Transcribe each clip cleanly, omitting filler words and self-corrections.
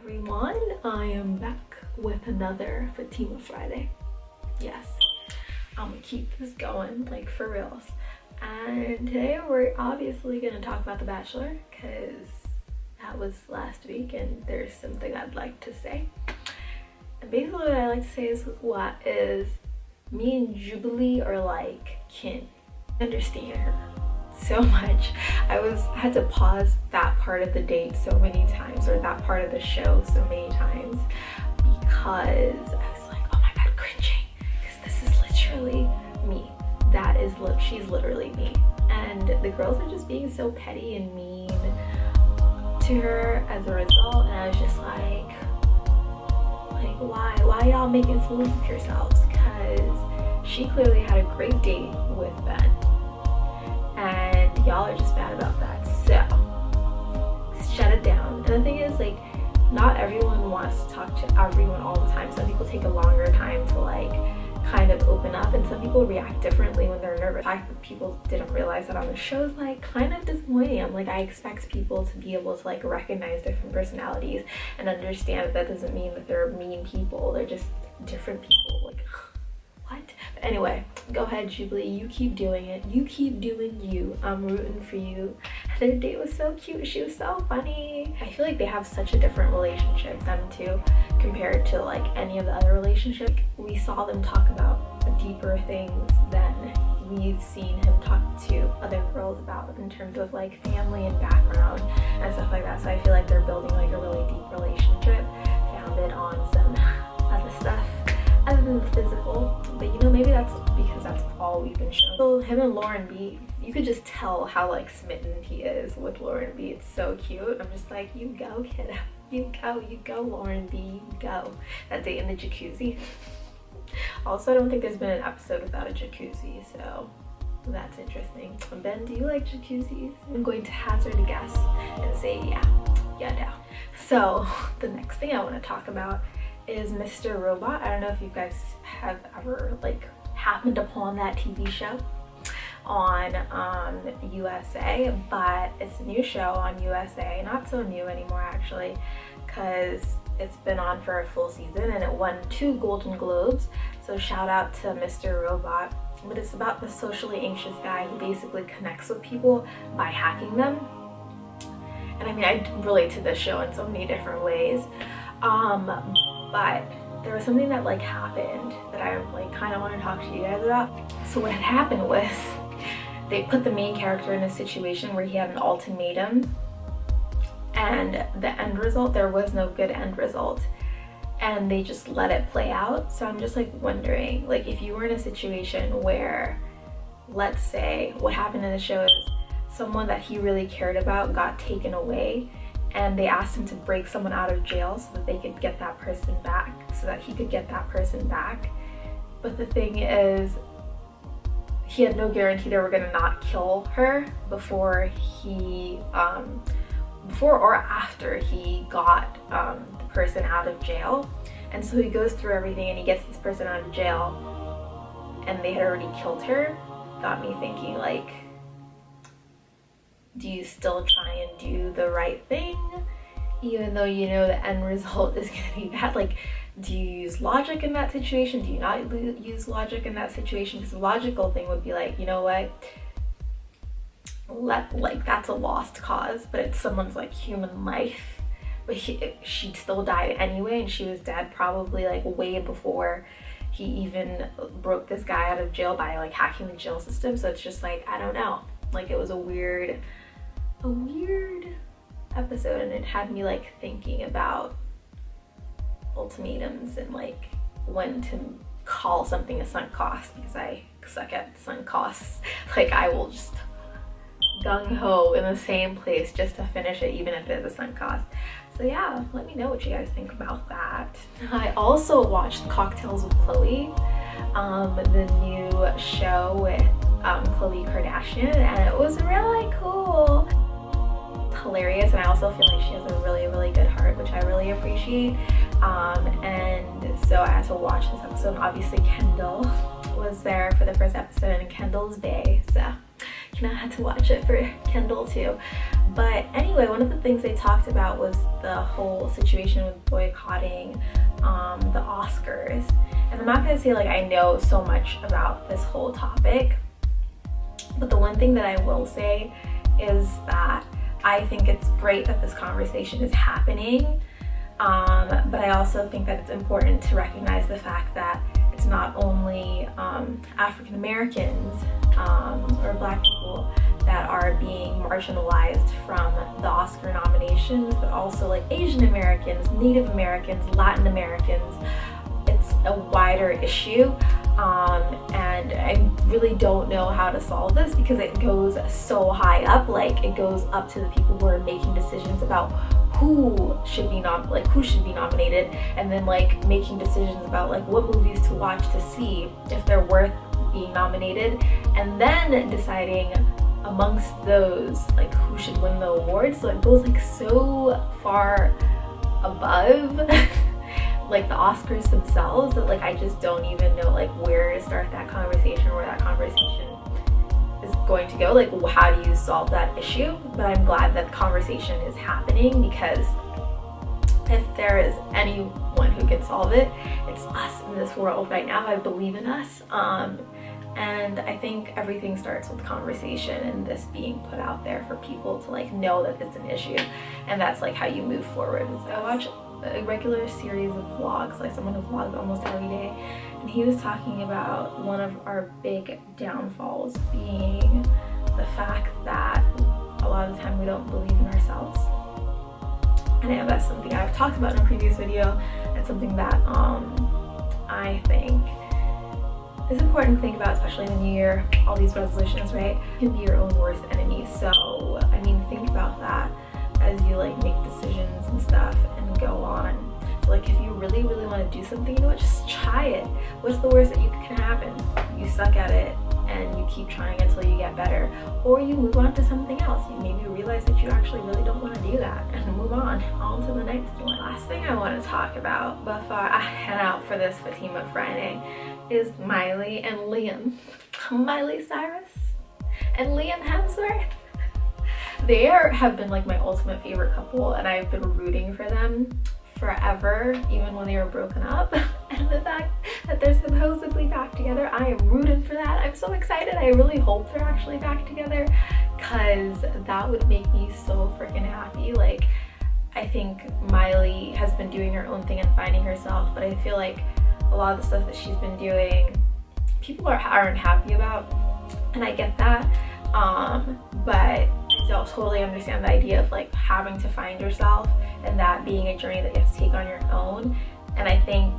everyone, I am back with another Fatima Friday. Yes, I'm gonna keep this going, like for reals. And today we're obviously gonna talk about The Bachelor because that was last week and there's something I'd like to say. And basically what I like to say is me and Jubilee are like kin. I understand her so much. I had to pause that part of the date so many times, or that part of the show so many times, because I was like, oh my god, cringing, because this is literally me. She's literally me. And the girls are just being so petty and mean to her as a result, and I was just like why y'all making fools of yourselves? Because she clearly had a great date with Ben, and y'all are just mad about that. So shut it down. And the thing is, like, not everyone wants to talk to everyone all the time. Some people take a longer time to like kind of open up, and some people react differently when they're nervous. The fact that people didn't realize that on the show is like kind of disappointing. I'm like, I expect people to be able to like recognize different personalities and understand that doesn't mean that they're mean people. They're just different people. Like, what? But anyway, go ahead, Jubilee. You keep doing it. You keep doing you. I'm rooting for you. Their date was so cute. She was so funny. I feel like they have such a different relationship, them two, compared to like any of the other relationships. We saw them talk about deeper things than we've seen him talk to other girls about in terms of like family and background and stuff like that. So I feel like they're building like a really deep relationship founded on some other stuff other than the physical. But you know, maybe that's because that's all we've been shown. So him and Lauren B, you could just tell how like smitten he is with Lauren B. It's so cute. I'm just like, you go, kiddo. You go, Lauren B, you go. That date in the jacuzzi. Also, I don't think there's been an episode without a jacuzzi, so that's interesting. Ben, do you like jacuzzis? I'm going to hazard a guess and say yeah, no. So the next thing I want to talk about is Mr. Robot. I don't know if you guys have ever like happened upon that TV show on USA, but it's a new show on USA. Not so new anymore actually, because it's been on for a full season and it won 2 Golden Globes. So shout out to Mr. Robot. But it's about the socially anxious guy who basically connects with people by hacking them. And I mean, I relate to this show in so many different ways. But there was something that like happened that I like kind of want to talk to you guys about. So what had happened was they put the main character in a situation where he had an ultimatum, and the end result, there was no good end result, and they just let it play out. So I'm just like wondering, like, if you were in a situation where, let's say what happened in the show is someone that he really cared about got taken away, and they asked him to break someone out of jail so that they could get that person back, so that he could get that person back. But the thing is, he had no guarantee they were gonna not kill her before or after he got the person out of jail. And so he goes through everything and he gets this person out of jail, and they had already killed her. Got me thinking, like, do you still try and do the right thing even though you know the end result is gonna be bad? Like, do you use logic in that situation? Do you not use logic in that situation? Because the logical thing would be like, you know what, like that's a lost cause, but it's someone's like human life. But she still died anyway, and she was dead probably like way before he even broke this guy out of jail by like hacking the jail system. So it's just like, I don't know, like it was a weird episode, and it had me like thinking about ultimatums and like when to call something a sunk cost, because I suck at sunk costs. Like, I will just gung-ho in the same place just to finish it, even if it is a sunk cost. So yeah, let me know what you guys think about that. I also watched Cocktails with Chloe, the new show with Khloe Kardashian, and it was really cool. It's hilarious, and I also feel like she has a really, really good heart, which I really appreciate. And so I had to watch this episode, and obviously Kendall was there for the first episode, and Kendall's bae, so and I had to watch it for Kendall too. But anyway, one of the things they talked about was the whole situation with boycotting the Oscars. And I'm not gonna say like I know so much about this whole topic, but the one thing that I will say is that I think it's great that this conversation is happening, but I also think that it's important to recognize the fact that it's not only African Americans or Black people that are being marginalized from the Oscar nominations, but also like Asian Americans, Native Americans, Latin Americans. It's a wider issue, and I really don't know how to solve this because it goes so high up. Like it goes up to the people who are making decisions about who should be nominated, and then like making decisions about like what movies to watch to see if they're worth being nominated, and then deciding amongst those like who should win the award. So it goes like so far above like the Oscars themselves that like I just don't even know like where to start that conversation, where that conversation is going to go. Like how do you solve that issue? But I'm glad that the conversation is happening, because if there is anyone who can solve it, it's us in this world right now. I believe in us, and I think everything starts with conversation and this being put out there for people to like know that it's an issue, and that's like how you move forward. So I watch a regular series of vlogs, like someone who vlogs almost every day, and he was talking about one of our big downfalls being the fact that a lot of the time we don't believe in ourselves. And I know that's something I've talked about in a previous video. It's something that I think is important to think about, especially in the new year, all these resolutions, right? You can be your own worst enemy. So I mean, think about that as you like make decisions and stuff and go on. So like if you really want to do something, you know what, just try it. What's the worst that can happen? You suck at it and you keep trying until you get better, or you move on to something else. You maybe realize that you actually really don't want to do that and move on to the next one. Last thing I want to talk about before I head out for this Fatima Friday is Miley and Liam. Miley Cyrus and Liam Hemsworth. They have been like my ultimate favorite couple, and I've been rooting for them forever, even when they were broken up. And the fact that they're supposedly back together, I am rooting for that. I'm so excited. I really hope they're actually back together, because that would make me so freaking happy. Like, I think Miley has been doing her own thing and finding herself, but I feel like a lot of the stuff that she's been doing, people aren't happy about, and I get that. But I still totally understand the idea of like having to find yourself and that being a journey that you have to take on your own. And I think,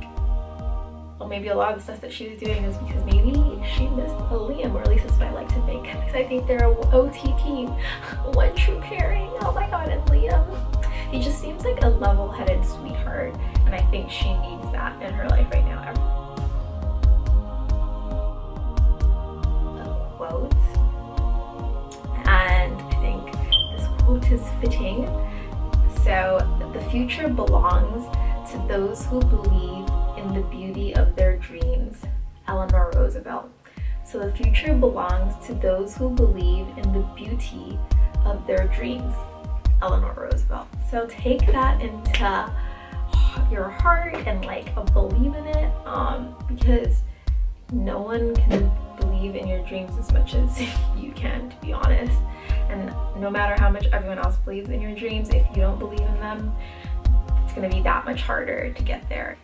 well, maybe a lot of the stuff that she was doing is because maybe she missed a Liam, or at least that's what I like to think, because I think they're a OTP, one true pairing. Oh my god. And Liam, he just seems like a level-headed sweetheart, and I think she needs that in her life right now. A quote, and I think this quote is fitting. So, the future belongs to those who believe in the beauty of their dreams. Eleanor Roosevelt. So the future belongs to those who believe in the beauty of their dreams. Eleanor Roosevelt. So take that into your heart and like believe in it, because no one can believe in your dreams as much as you can, to be honest. And no matter how much everyone else believes in your dreams, if you don't believe in them, it's going to be that much harder to get there.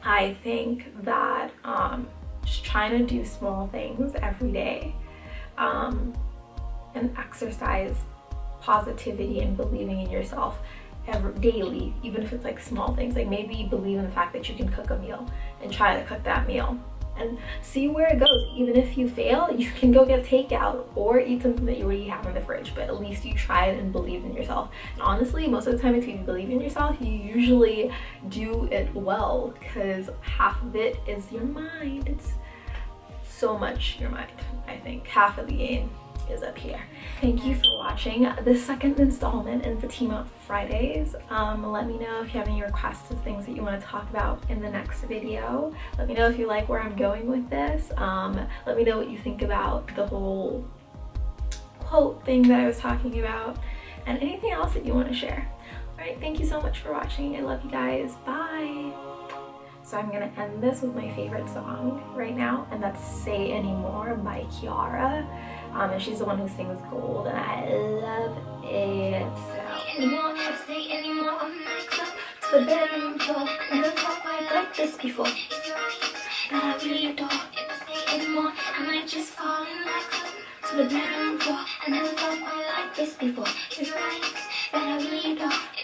I think that just trying to do small things every day, and exercise positivity and believing in yourself daily, even if it's like small things. Like maybe believe in the fact that you can cook a meal and try to cook that meal and see where it goes. Even if you fail, you can go get takeout or eat something that you already have in the fridge, but at least you tried and believed in yourself. And honestly, most of the time if you believe in yourself, you usually do it well, because half of it is your mind. It's so much your mind. I think half of the game is up here. Thank you for watching the second installment in Fatima Fridays. Let me know if you have any requests of things that you want to talk about in the next video. Let me know if you like where I'm going with this. Let me know what you think about the whole quote thing that I was talking about, and anything else that you want to share. Alright, thank you so much for watching. I love you guys. Bye! So I'm gonna end this with my favorite song right now, and that's Say Anymore by Kiara. And she's the one who sings Gold, and I love it. So, say anymore, to the bedroom floor, and never felt quite like this before. That I really adore. Say anymore, I might just fall in love. To the bedroom floor, I never felt quite like this before. You're right, that I really adore.